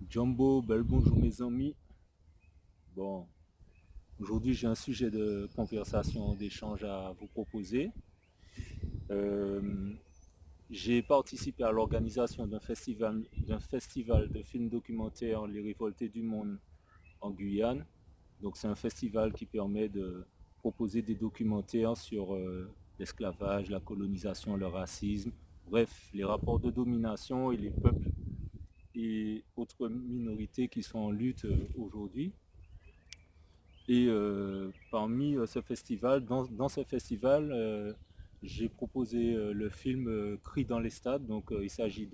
Jumbo, bel bonjour mes amis. Bon, aujourd'hui j'ai un sujet de conversation, d'échange à vous proposer. Euh, j'ai participé à l'organisation d'un festival de films documentaires Les Révoltés du Monde en Guyane. Donc c'est un festival qui permet de proposer des documentaires sur l'esclavage, la colonisation, le racisme, bref, les rapports de domination et les peuples et autres minorités qui sont en lutte aujourd'hui. Et parmi ce festival, dans ce festival, j'ai proposé le film Cris dans les stades. Donc il s'agit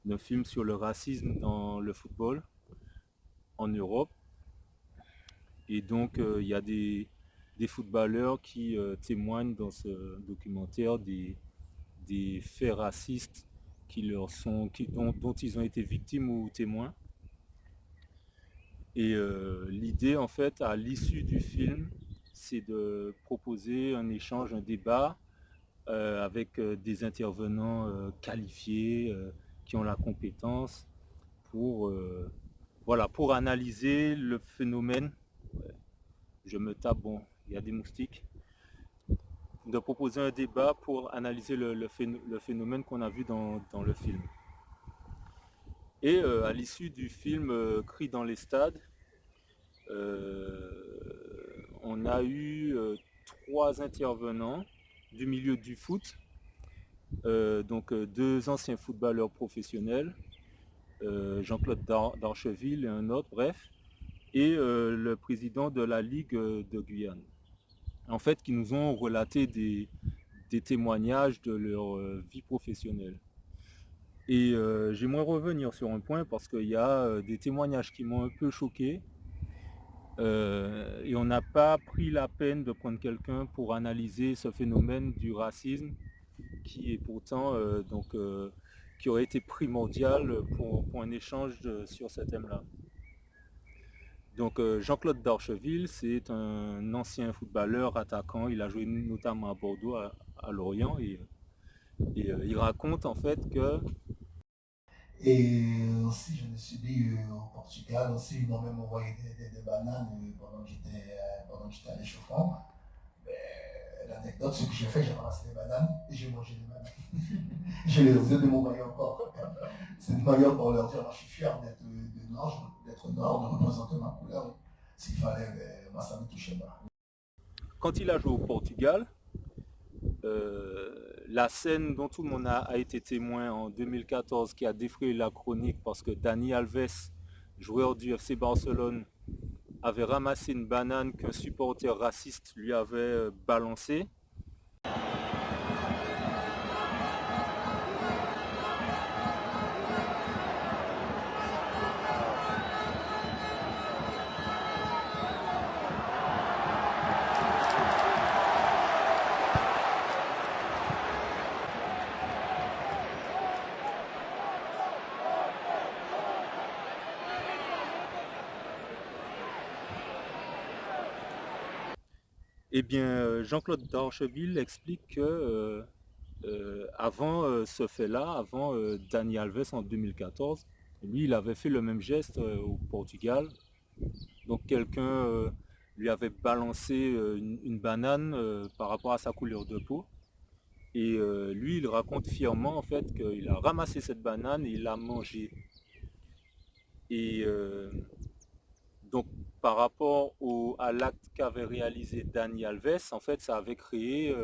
d'un film sur le racisme dans le football en Europe. Et donc il y a des footballeurs qui témoignent dans ce documentaire des faits racistes dont ils ont été victimes ou témoins. Et l'idée, en fait, à l'issue du film, c'est de proposer un échange, un débat avec des intervenants qualifiés qui ont la compétence pour, voilà, pour analyser le phénomène. Ouais, je me tape, bon, il y a des moustiques. De proposer un débat pour analyser le phénomène qu'on a vu dans le film. Et à l'issue du film Cris dans les stades, on a eu trois intervenants du milieu du foot, donc deux anciens footballeurs professionnels, Jean-Claude Darcheville et un autre, bref, et le président de la Ligue de Guyane. En fait, qui nous ont relaté des témoignages de leur vie professionnelle. Et j'aimerais revenir sur un point parce qu'il y a des témoignages qui m'ont un peu choqué. Et on n'a pas pris la peine de prendre quelqu'un pour analyser ce phénomène du racisme qui est pourtant qui aurait été primordial pour un échange sur ce thème-là. Donc Jean-Claude Darcheville, c'est un ancien footballeur, attaquant. Il a joué notamment à Bordeaux, à Lorient, et il raconte en fait que Et aussi, je me suis dit au Portugal, aussi, ils m'ont même envoyé des bananes pendant que j'étais à l'échauffement. L'anecdote, ce que j'ai fait, j'ai ramassé des bananes et j'ai mangé des bananes. Je les ai de m'envoyer encore. C'est une manière pour leur dire, moi, je suis fier d'être noir, de représenter ma couleur. S'il fallait, moi, ça me touchait pas. quand il a joué au Portugal, la scène dont tout le monde a été témoin en 2014 qui a défrayé la chronique parce que Dani Alves, joueur du FC Barcelone, avait ramassé une banane qu'un supporter raciste lui avait balancée. Eh bien, Jean-Claude Darcheville explique que avant ce fait-là, avant Dani Alves en 2014, lui, il avait fait le même geste au Portugal. Donc quelqu'un lui avait balancé une banane par rapport à sa couleur de peau. Et lui, il raconte fièrement en fait qu'il a ramassé cette banane et il l'a mangée. Et donc par rapport à l'acte qu'avait réalisé Dani Alves, en fait, ça avait créé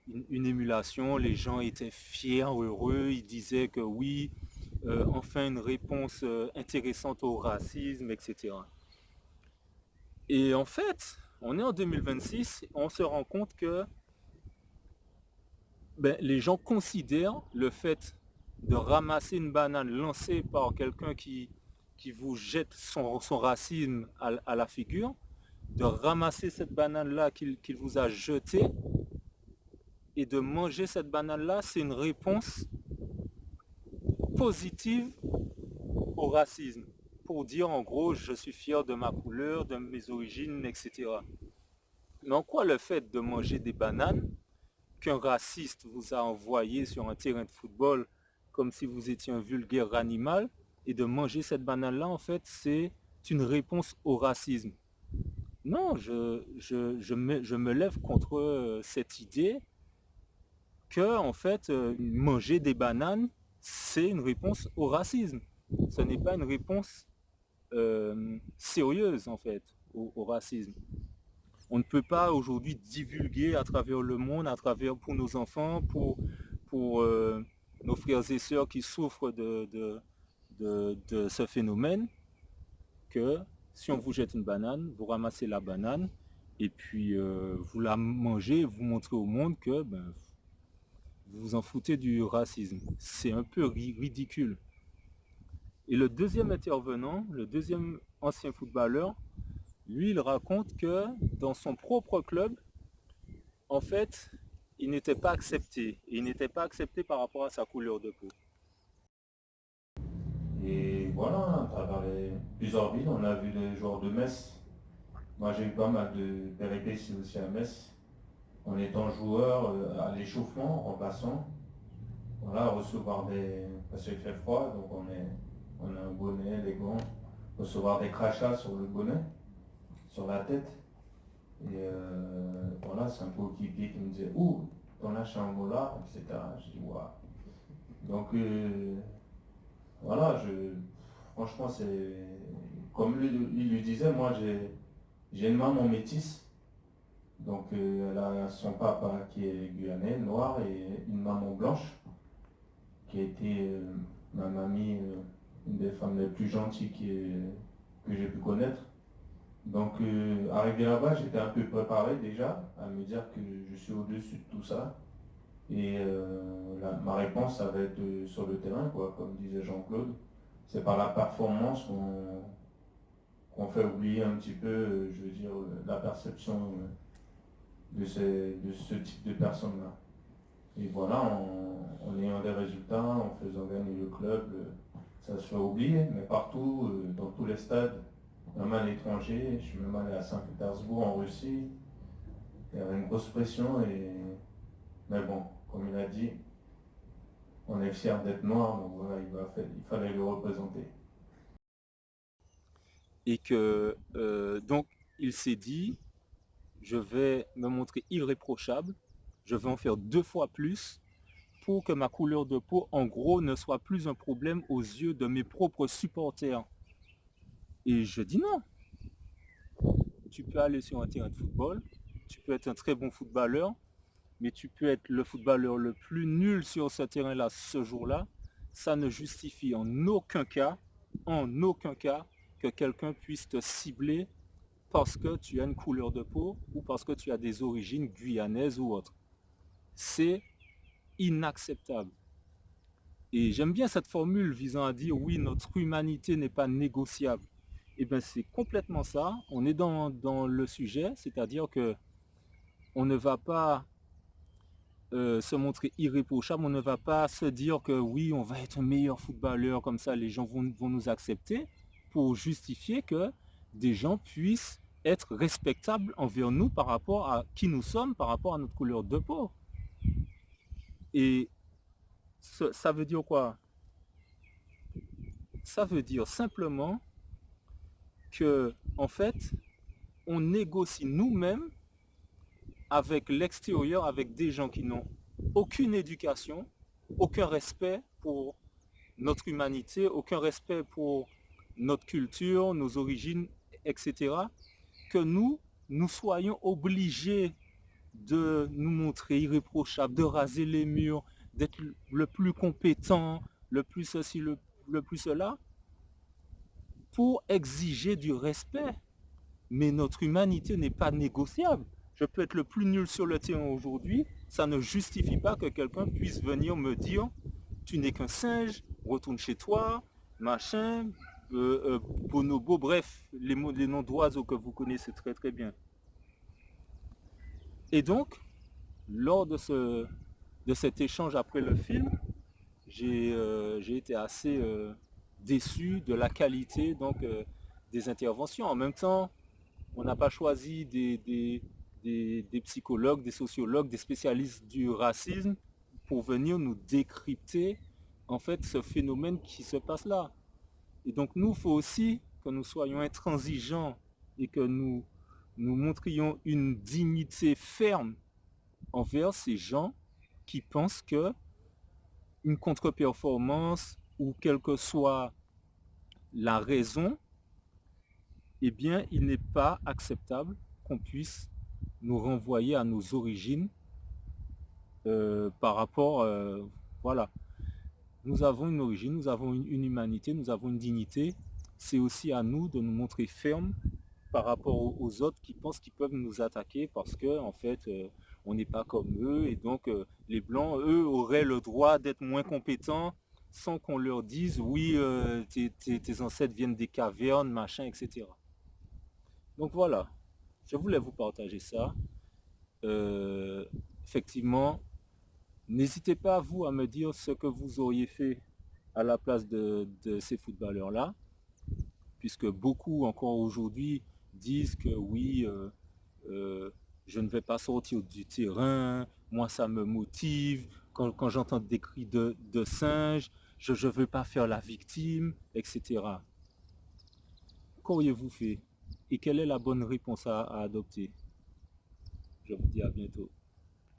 une émulation. Les gens étaient fiers, heureux. Ils disaient que oui, enfin une réponse intéressante au racisme, etc. Et en fait, on est en 2026, on se rend compte que les gens considèrent le fait de ramasser une banane lancée par quelqu'un qui vous jette son racisme à la figure, de ramasser cette banane-là qu'il vous a jetée et de manger cette banane-là, c'est une réponse positive au racisme. Pour dire en gros, je suis fier de ma couleur, de mes origines, etc. Mais en quoi le fait de manger des bananes qu'un raciste vous a envoyé sur un terrain de football comme si vous étiez un vulgaire animal, et de manger cette banane-là, en fait, c'est une réponse au racisme. Non, je me lève contre cette idée que, en fait, manger des bananes, c'est une réponse au racisme. Ce n'est pas une réponse sérieuse, en fait, au racisme. On ne peut pas aujourd'hui divulguer à travers le monde, à travers pour nos enfants, pour nos frères et sœurs qui souffrent de ce phénomène, que si on vous jette une banane, vous ramassez la banane et puis vous la mangez, vous montrez au monde que vous vous en foutez du racisme. C'est un peu ridicule. Et le deuxième intervenant, le deuxième ancien footballeur, lui, il raconte que dans son propre club, en fait, il n'était pas accepté. Et il n'était pas accepté par rapport à sa couleur de peau. Et voilà, à travers plusieurs villes, on a vu les joueurs de Metz. Moi, j'ai eu pas mal de péripéties aussi à Metz. En étant joueur, à l'échauffement, en passant, voilà, recevoir des... Parce qu'il fait froid, donc on a un bonnet, des gants, recevoir des crachats sur le bonnet, sur la tête. Et voilà, c'est un coéquipier qui me disait «Ouh, t'en lâches un mot là», etc. Je dis «Waouh». Donc voilà, franchement, c'est... Comme il lui disait, moi j'ai une maman métisse. Donc elle a son papa qui est guyanais, noir, et une maman blanche, qui a été ma mamie, une des femmes les plus gentilles que j'ai pu connaître. Donc arrivé là-bas, j'étais un peu préparé déjà à me dire que je suis au-dessus de tout ça. Et ma réponse, ça va être sur le terrain, quoi, comme disait Jean-Claude. C'est par la performance qu'on fait oublier un petit peu, je veux dire, la perception de ce type de personnes-là. Et voilà, en ayant des résultats, en faisant gagner le club, ça se fait oublier, mais partout, dans tous les stades, même à l'étranger, je suis même allé à Saint-Pétersbourg en Russie, il y avait une grosse pression, mais bon, comme il a dit, on est fiers d'être noir, donc voilà, il fallait le représenter. Et que donc il s'est dit, je vais me montrer irréprochable, je vais en faire 2 fois plus pour que ma couleur de peau, en gros, ne soit plus un problème aux yeux de mes propres supporters. Et je dis non. Tu peux aller sur un terrain de football, tu peux être un très bon footballeur, mais tu peux être le footballeur le plus nul sur ce terrain-là ce jour-là. Ça ne justifie en aucun cas, que quelqu'un puisse te cibler parce que tu as une couleur de peau ou parce que tu as des origines guyanaises ou autres. C'est inacceptable. Et j'aime bien cette formule visant à dire oui, notre humanité n'est pas négociable. Et bien c'est complètement ça. On est dans le sujet, c'est-à-dire que on ne va pas se montrer irréprochable, on ne va pas se dire que oui, on va être un meilleur footballeur, comme ça les gens vont nous accepter, pour justifier que des gens puissent être respectables envers nous par rapport à qui nous sommes, par rapport à notre couleur de peau. Et ça veut dire quoi? Ça veut dire simplement que, en fait, on négocie nous-mêmes avec l'extérieur, avec des gens qui n'ont aucune éducation, aucun respect pour notre humanité, aucun respect pour notre culture, nos origines, etc., que nous soyons obligés de nous montrer irréprochables, de raser les murs, d'être le plus compétent, le plus ceci, le plus cela, pour exiger du respect. Mais notre humanité n'est pas négociable. Je peux être le plus nul sur le terrain aujourd'hui, ça ne justifie pas que quelqu'un puisse venir me dire tu n'es qu'un singe, retourne chez toi, machin, bonobo, bref, les noms d'oiseaux que vous connaissez très très bien. Et donc, lors de cet échange après le film, j'ai été assez déçu de la qualité donc, des interventions. En même temps, on n'a pas choisi des psychologues, des sociologues, des spécialistes du racisme pour venir nous décrypter en fait ce phénomène qui se passe là. Et donc nous, il faut aussi que nous soyons intransigeants et que nous montrions une dignité ferme envers ces gens qui pensent que une contre-performance ou quelle que soit la raison, eh bien, il n'est pas acceptable qu'on puisse nous renvoyer à nos origines par rapport, voilà. Nous avons une origine, nous avons une humanité, nous avons une dignité. C'est aussi à nous de nous montrer fermes par rapport aux autres qui pensent qu'ils peuvent nous attaquer parce que en fait on n'est pas comme eux et donc les blancs eux auraient le droit d'être moins compétents sans qu'on leur dise oui tes ancêtres viennent des cavernes machin etc. Donc voilà, je voulais vous partager ça. Euh, Effectivement, n'hésitez pas vous à me dire ce que vous auriez fait à la place de ces footballeurs là, puisque beaucoup encore aujourd'hui disent que oui, euh, je ne vais pas sortir du terrain, moi ça me motive, quand j'entends des cris de singes, je ne veux pas faire la victime, etc. Qu'auriez-vous fait? Et quelle est la bonne réponse à adopter? Je vous dis à bientôt.